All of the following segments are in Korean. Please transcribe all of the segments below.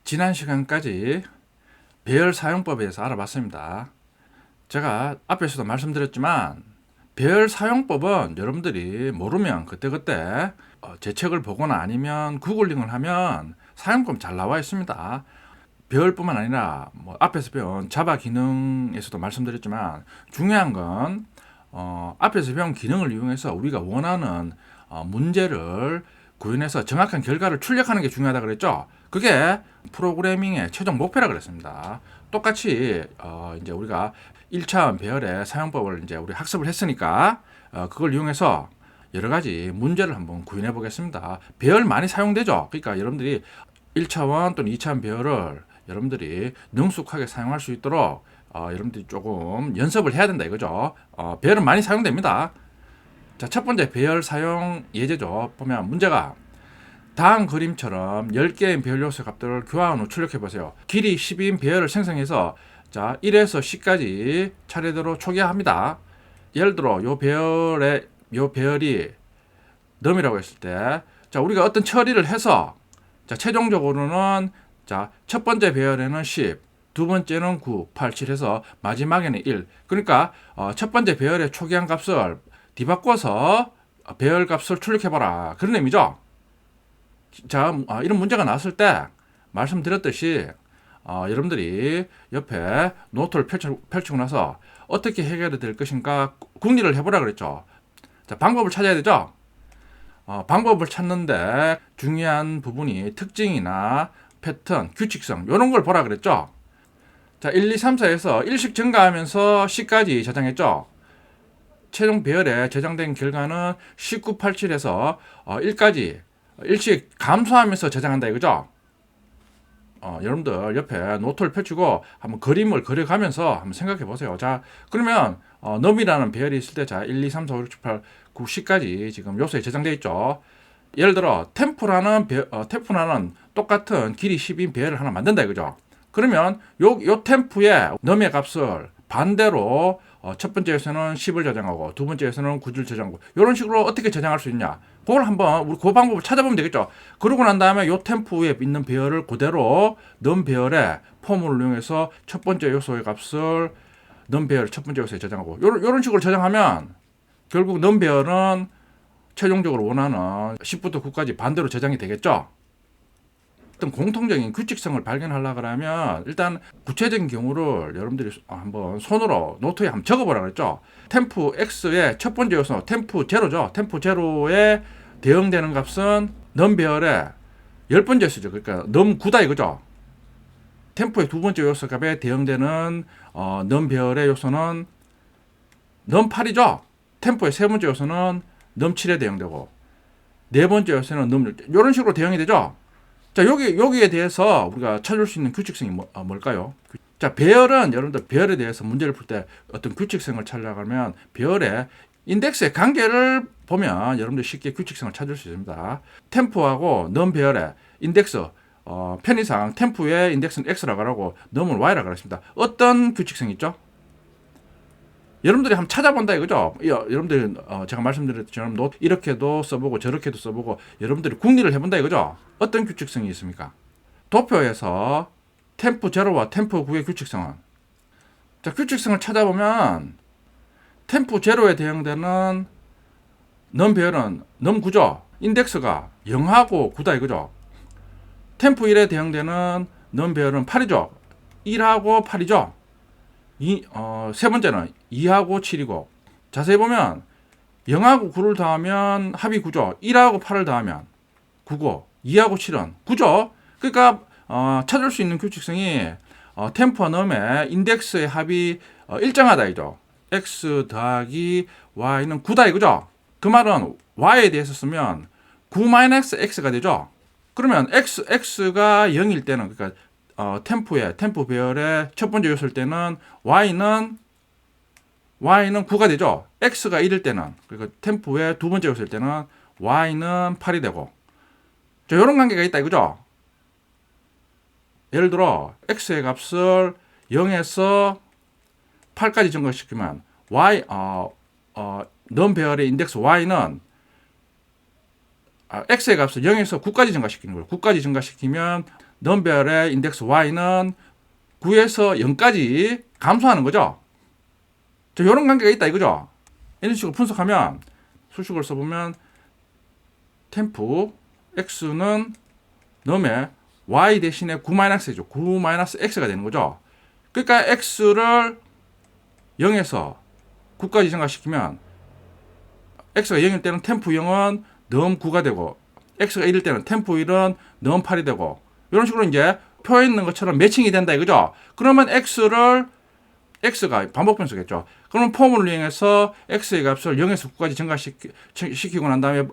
지난 시간까지 배열 사용법에 대해서 알아봤습니다. 제가 앞에서도 말씀드렸지만 배열 사용법은 여러분들이 모르면 그때그때 제 책을 보거나 아니면 구글링을 하면 사용법 잘 나와 있습니다. 배열뿐만 아니라 앞에서 배운 자바 기능에서도 말씀드렸지만 중요한 건 앞에서 배운 기능을 이용해서 우리가 원하는 문제를 구현해서 정확한 결과를 출력하는 게 중요하다 그랬죠. 그게 프로그래밍의 최종 목표라 그랬습니다. 똑같이 이제 우리가 1차원 배열의 사용법을 이제 우리 학습을 했으니까 그걸 이용해서 여러 가지 문제를 한번 구현해 보겠습니다. 배열 많이 사용되죠. 그러니까 여러분들이 1차원 또는 2차원 배열을 여러분들이 능숙하게 사용할 수 있도록 여러분들이 조금 연습을 해야 된다 이거죠. 배열은 많이 사용됩니다. 자, 첫 번째 배열 사용 예제죠. 보면 문제가 다음 그림처럼 10개의 배열 요소 값들을 교환 후 출력해 보세요. 길이 10인 배열을 생성해서 자, 1에서 10까지 차례대로 초기화합니다. 예를 들어 요 배열이 넘이라고 했을 때 자, 우리가 어떤 처리를 해서 자, 최종적으로는 자, 첫 번째 배열에는 10, 두 번째는 9, 8, 7 해서 마지막에는 1. 그러니까 첫 번째 배열의 초기한 값을 뒤바꿔서 배열 값을 출력해봐라. 그런 의미죠. 자, 이런 문제가 나왔을 때 말씀드렸듯이 여러분들이 옆에 노트를 펼치고 나서 어떻게 해결이 될 것인가 궁리를 해보라 그랬죠. 자, 방법을 찾아야 되죠. 방법을 찾는데 중요한 부분이 특징이나 패턴, 규칙성 이런 걸 보라 그랬죠. 자, 1, 2, 3, 4에서 1씩 증가하면서 10까지 저장했죠. 최종 배열에 저장된 결과는 19, 87에서 1까지 1씩 감소하면서 저장한다 이거죠. 여러분들 옆에 노트를 펼치고 한번 그림을 그려가면서 한번 생각해 보세요. 자, 그러면 넘이라는 배열이 있을 때 자, 1, 2, 3, 4, 5, 6, 7, 8, 9, 10까지 지금 요소에 저장되어 있죠. 예를 들어 템포라는 똑같은 길이 10인 배열을 하나 만든다 이거죠. 그러면 요 템포의 넘의 값을 반대로 첫 번째 요소는 10을 저장하고 두 번째 요소는 9를 저장하고 이런 식으로 어떻게 저장할 수 있냐 그걸 한번 우리 그 방법을 찾아보면 되겠죠. 그러고 난 다음에 요 템포에 있는 배열을 그대로 넘 배열의 포물을 이용해서 첫 번째 요소의 값을 넘 배열 첫 번째 요소에 저장하고 요런 식으로 저장하면 결국 넘 배열은 최종적으로 원하는 10부터 9까지 반대로 저장이 되겠죠. 어떤 공통적인 규칙성을 발견하려고 하면 일단 구체적인 경우를 여러분들이 한번 손으로 노트에 한번 적어보라 그랬죠. 템프 X의 첫 번째 요소 템프 제로죠. 템프 제로에 대응되는 값은 넘 배열의 10번째 요소죠. 그러니까 넘 9다 이거죠. 템프의 두 번째 요소 값에 대응되는 넘 배열의 요소는 넘 8이죠. 템프의 세 번째 요소는 넘 7에 대응되고 네 번째 요소는 넘 6. 이런 식으로 대응이 되죠. 자, 여기에 대해서 우리가 찾을 수 있는 규칙성이 뭘까요? 자, 배열은 여러분들 배열에 대해서 문제를 풀 때 어떤 규칙성을 찾으려고 하면 배열의 인덱스의 관계를 보면 여러분들 쉽게 규칙성을 찾을 수 있습니다. 템포하고 넘 배열의 인덱스 편의상 템포의 인덱스는 X라고 하고 넘은 Y라고 하겠습니다. 어떤 규칙성이 있죠? 여러분들이 한번 찾아본다 이거죠. 여러분들이 제가 말씀드렸처럼 이렇게도 써보고 저렇게도 써보고 여러분들이 궁리를 해본다 이거죠. 어떤 규칙성이 있습니까? 도표에서 템포 제로와 템포 9의 규칙성은 자, 규칙성을 찾아보면 템포 제로에 대응되는 넘 배열은 넘 9죠. 인덱스가 0하고 9다 이거죠. 템포 1에 대응되는 넘 배열은 8이죠. 1하고 8이죠. 세 번째는 2하고 7이고 자세히 보면 0하고 9를 더하면 합이 9죠. 1하고 8을 더하면 9고 2하고 7은 9죠. 그러니까 찾을 수 있는 규칙성이 템포와 넘의 인덱스의 합이 일정하다 이죠. x 더하기 y는 9다 이거죠. 그 말은 y에 대해서 쓰면 9-x가 되죠. 그러면 x가 0일 때는 그러니까 템포 배열의 첫 번째 요소일 때는 y는 9가 되죠. x가 1일 때는 그러니까 템포의 두 번째 요소일 때는 y는 8이 되고 자, 이런 관계가 있다 이거죠. 예를 들어 x의 값을 0에서 8까지 증가시키면 넘 배열의 인덱스 y는 x의 값을 0에서 9까지 증가시키는 거예요. 9까지 증가시키면 넘별의 인덱스 y는 9에서 0까지 감소하는 거죠. 이런 관계가 있다 이거죠. 이런 식으로 분석하면 수식을 써보면 템프 x는 넘의 y 대신에 9-x죠. 9-x가 되는 거죠. 그러니까 x를 0에서 9까지 증가시키면 x가 0일 때는 템프 0은 넘 9가 되고 x가 1일 때는 템프 1은 넘 8이 되고 이런 식으로 이제 표에 있는 것처럼 매칭이 된다 이거죠. 그러면 x가 반복 변수겠죠. 그러면 포뮬을 이용해서 x의 값을 0에서 9까지 증가시키고 난 다음에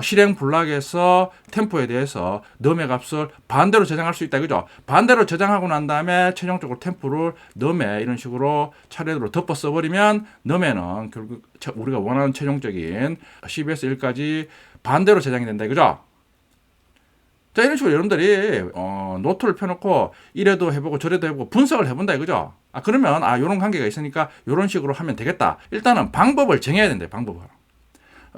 실행 블락에서 템포에 대해서 넘의 값을 반대로 저장할 수 있다 이거죠. 반대로 저장하고 난 다음에 최종적으로 템포를 넘에 이런 식으로 차례로 덮어 써버리면 넘에는 결국 우리가 원하는 최종적인 10에서 1까지 반대로 저장이 된다 이거죠. 자, 이런 식으로 여러분들이 노트를 펴놓고 이래도 해보고 저래도 해보고 분석을 해본다 이거죠. 그러면 이런 관계가 있으니까 이런 식으로 하면 되겠다. 일단은 방법을 정해야 된다. 방법을.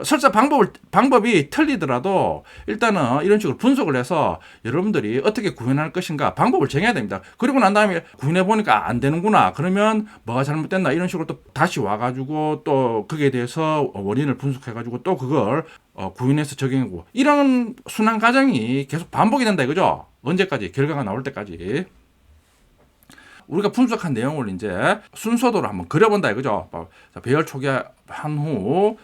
설사 방법이 틀리더라도 일단은 이런 식으로 분석을 해서 여러분들이 어떻게 구현할 것인가 방법을 정해야 됩니다. 그리고 난 다음에 구현해 보니까 안 되는구나. 그러면 뭐가 잘못됐나 이런 식으로 또 다시 와가지고 또 거기에 대해서 원인을 분석해가지고 또 그걸 구현해서 적용하고 이런 순환 과정이 계속 반복이 된다 이거죠. 언제까지? 결과가 나올 때까지. 우리가 분석한 내용을 이제 순서대로 한번 그려본다 이거죠. 배열 초기화한 후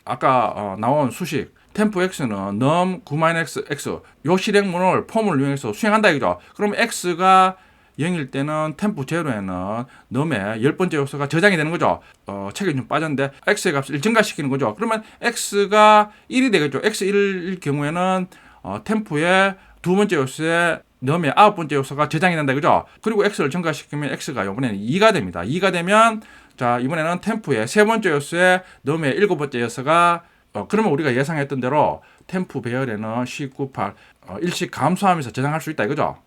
아까 나온 수식 템프 x는 num 9-x 요 실행문을 폼을 이용해서 수행한다 이거죠. 그럼 x가 0일 때는 템프 제로에는 num의 10번째 요소가 저장이 되는 거죠. 책이 좀 빠졌는데 x의 값을 1 증가시키는 거죠. 그러면 x가 1이 되겠죠. x 1일 경우에는 템프의 두 번째 요소에 num의 9번째 요소가 저장이 된다 그죠? 그리고 x를 증가시키면 x가 이번에는 2가 됩니다. 2가 되면 자, 이번에는 템프의 세 번째 요소에 넘의 7번째 요소가 그러면 우리가 예상했던 대로 템프 배열에는 19, 8 일씩 감소하면서 저장할 수 있다 이거죠.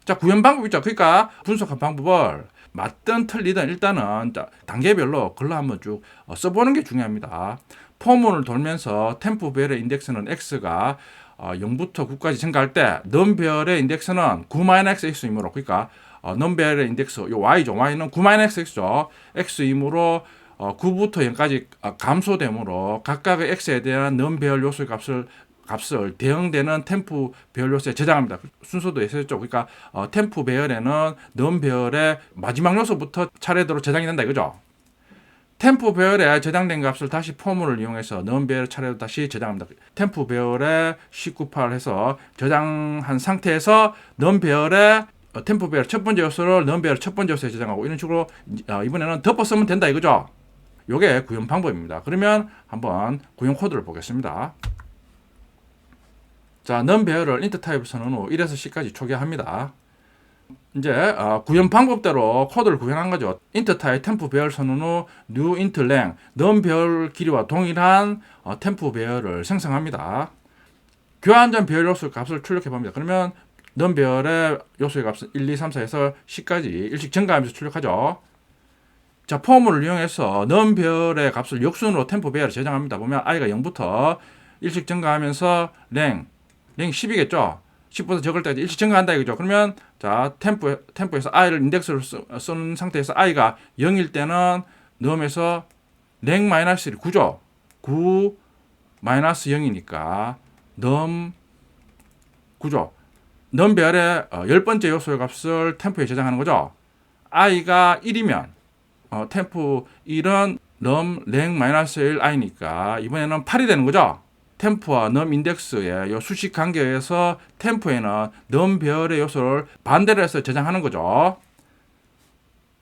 자, 구현 방법 있죠. 그러니까 분석한 방법을 맞든 틀리든 일단은 단계별로 글로 한번 쭉 써보는 게 중요합니다. 포문을 돌면서 템프 배열의 인덱스는 x가 0부터 9까지 증가할 때 넘별의 인덱스는 9-x이므로 그러니까 넘별의 인덱스 요 y죠. y는 9-x죠. x이므로 9부터 0까지 감소되므로 각각의 x에 대한 넘별 요소의 값을 대응되는 템프 배열 요소에 저장합니다. 순서도 있었죠. 그러니까 템프 배열에는 넘별의 마지막 요소부터 차례대로 저장이 된다 이거죠. 템프 배열에 저장된 값을 다시 포물을 이용해서 넘별 차례로 다시 저장합니다. 템프 배열에 19, 8 해서 저장한 상태에서 넘별의 템프 배열 첫 번째 요소를 넘별 첫 번째 요소에 저장하고 이런 식으로 이번에는 덮어 쓰면 된다 이거죠. 요게 구현 방법입니다. 그러면 한번 구현 코드를 보겠습니다. 자, num 배열을 int 타입을 선언 후 1에서 10까지 초기화합니다. 이제 구현 방법대로 코드를 구현한 거죠. int 타입 템프 배열 선언 후 new int length num 배열 길이와 동일한 템프 배열을 생성합니다. 교환 전 배열 요소 값을 출력해 봅니다. 그러면 num 배열의 요소의 값은 1, 2, 3, 4에서 10까지 일씩 증가하면서 출력하죠. 자, 포물을 이용해서 num 배열의 값을 역순으로 템프 배열을 저장합니다. 보면 i가 0부터 일씩 증가하면서 랭 10이겠죠. 10보다 적을 때까지 일씩 증가한다 이거죠. 그러면 자, 템프에서 i를 인덱스로 쓰는 상태에서 i가 0일 때는 num에서 랭 -1 9죠. 9 -0이니까 num 9죠. num 배열의 10번째 요소의 값을 템프에 저장하는 거죠. i가 1이면 템프 1은 num 랭 -1 i니까 이번에는 8이 되는 거죠. 템프와 num 인덱스의 요 수식 관계에서 템프에는 num 배열의 요소를 반대로 해서 저장하는 거죠.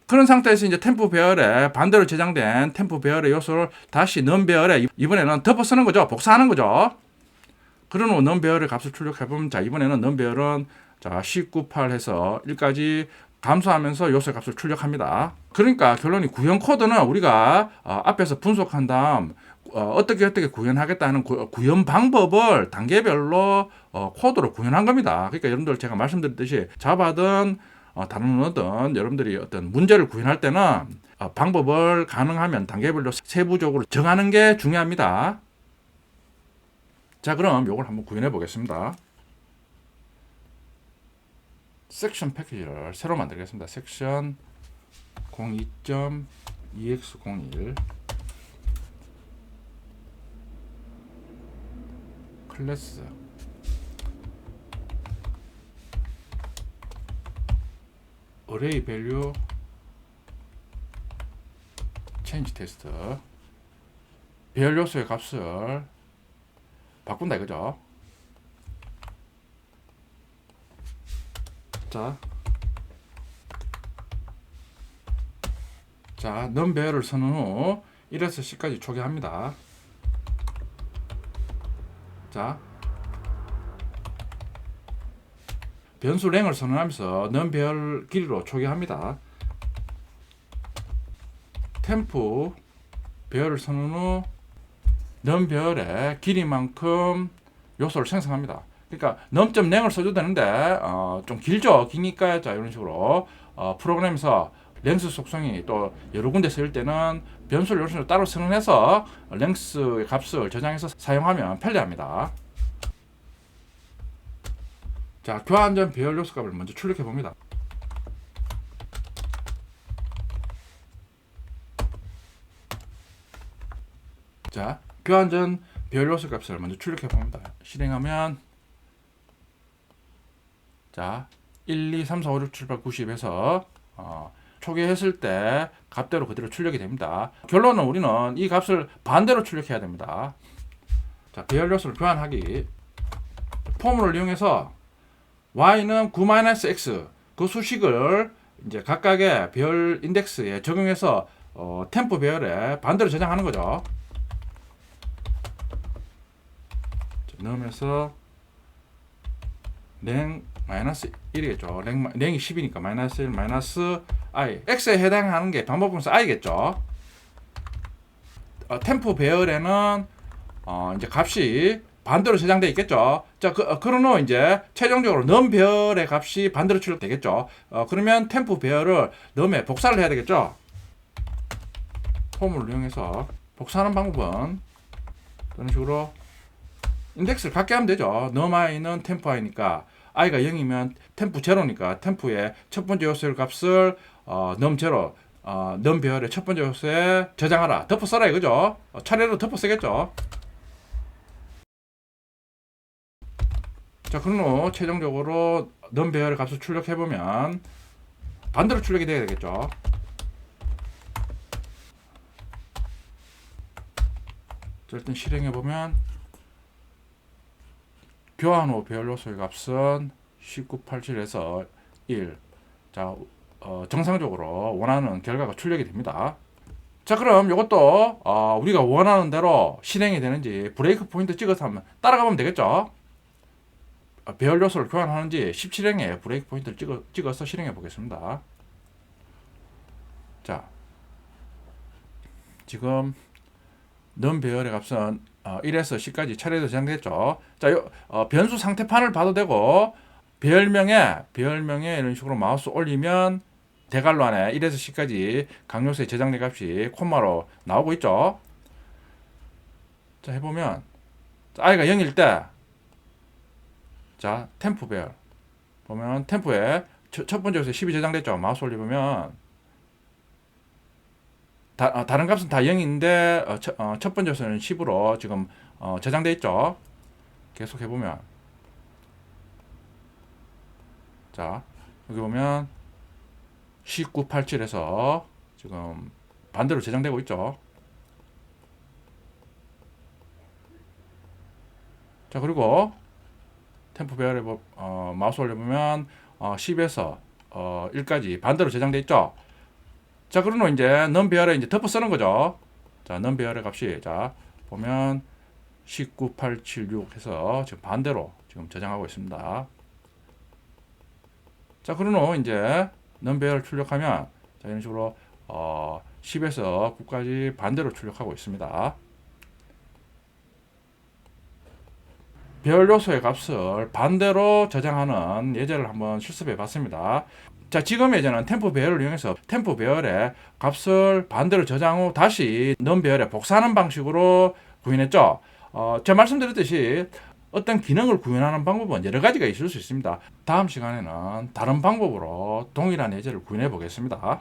그런 상태에서 이제 템프 배열에 반대로 저장된 템프 배열의 요소를 다시 num 배열에 이번에는 덮어 쓰는 거죠. 복사하는 거죠. 그런 후 num 배열의 값을 출력해보면 자, 이번에는 num 배열은 자, 19, 8 해서 1까지 감소하면서 요소의 값을 출력합니다. 그러니까 결론이 구현 코드는 우리가 앞에서 분석한 다음 어떻게 구현하겠다는 구현 방법을 단계별로 코드로 구현한 겁니다. 그러니까 여러분들 제가 말씀드렸듯이 자바든 다른 언어든 여러분들이 어떤 문제를 구현할 때는 방법을 가능하면 단계별로 세부적으로 정하는 게 중요합니다. 자, 그럼 이걸 한번 구현해 보겠습니다. 섹션 패키지를 새로 만들겠습니다. 섹션 02.ex01 클래스 어레이 밸류 체인지 테스트 배열 요소의 값을 바꾼다 이거죠. 자, 넘 배열을 선언 후 1에서 10까지 초기합니다. 자, 변수 랭을 선언하면서 넘 배열 길이로 초기합니다. 템프 배열을 선언 후 넘 배열의 길이만큼 요소를 생성합니다. 그러니까 넘.랭을 써도 되는데 좀 길죠. 기니까 자 이런 식으로 프로그램에서 랭스 속성이 또 여러 군데 쓰일 때는 변수를 이런 식으로 따로 선언해서 랭스의 값을 저장해서 사용하면 편리합니다. 자, 교환 전 배열 요소 값을 먼저 출력해 봅니다. 자, 교환 전 배열 요소 값을 먼저 출력해 봅니다. 실행하면 자, 1, 2, 3, 4, 5, 6, 7, 8, 90에서 초기했을 때 값대로 그대로 출력이 됩니다. 결론은 우리는 이 값을 반대로 출력해야 됩니다. 자, 배열 요소를 교환하기 포뮬을 이용해서 y는 9-x 그 수식을 이제 각각의 배열 인덱스에 적용해서 템포 배열에 반대로 저장하는 거죠. 자, 넣으면서 랭 마이너스 1이겠죠. 랭이 10이니까 마이너스 1 마이너스 i x에 해당하는 게 반복분수 i겠죠. 템포 배열에는 이제 값이 반대로 저장되어 있겠죠. 자, 그런 후 이제 최종적으로 넘 배열의 값이 반대로 출력되겠죠. 그러면 템포 배열을 넘에 복사를 해야 되겠죠. 폼을 이용해서 복사하는 방법은 이런 식으로 인덱스를 같게 하면 되죠. 넘 i는 템포 i니까 i가 0이면 템포 제로니까 템포의 첫 번째 요소의 값을 넘 제로 넘 배열의 첫 번째 요소에 저장하라. 덮어 써라 이거죠. 차례로 덮어 쓰겠죠. 자, 그런 후 최종적으로 넘 배열의 값을 출력해 보면 반대로 출력이 돼야 되겠죠. 자, 일단 실행해 보면 교환 후 배열 요소의 값은 1987에서 1. 자, 정상적으로 원하는 결과가 출력이 됩니다. 자, 그럼 이것도 우리가 원하는 대로 실행이 되는지 브레이크 포인트 찍어서 한번 따라가 보면 되겠죠. 배열 요소를 교환하는지 17행에 브레이크 포인트를 찍어서 실행해 보겠습니다. 자, 지금 넘 배열의 값은 1에서 10까지 차례로 저장됐죠. 자, 변수 상태판을 봐도 되고 배열명에 이런 식으로 마우스 올리면 대괄호 안에 1에서 10까지 각 요소의 저장된 값이 콤마로 나오고 있죠. 자, 해보면 i가 0일 때 자, 템포 배열 보면 템포에 첫 번째 요소에 10이 저장됐죠. 마우스 올리면 다른 값은 다 0인데 첫 번째 요소는 10으로 지금 저장되어 있죠. 계속 해보면 자, 여기 보면 1987에서 지금 반대로 저장되고 있죠. 자, 그리고 템포 배열에 마우스 올려보면 10에서 1까지 반대로 저장되어 있죠. 자, 그러면 이제 넘 배열에 이제 덮어 쓰는 거죠. 자, 넘 배열의 값이 자 보면 19876 해서 지금 반대로 지금 저장하고 있습니다. 자, 그런 후 이제 넘 배열을 출력하면 자, 이런 식으로 10에서 9까지 반대로 출력하고 있습니다. 배열 요소의 값을 반대로 저장하는 예제를 한번 실습해 봤습니다. 자, 지금 예제는 템포 배열을 이용해서 템포 배열의 값을 반대로 저장 후 다시 넘 배열에 복사하는 방식으로 구현했죠. 제가 말씀드렸듯이 어떤 기능을 구현하는 방법은 여러 가지가 있을 수 있습니다. 다음 시간에는 다른 방법으로 동일한 예제를 구현해 보겠습니다.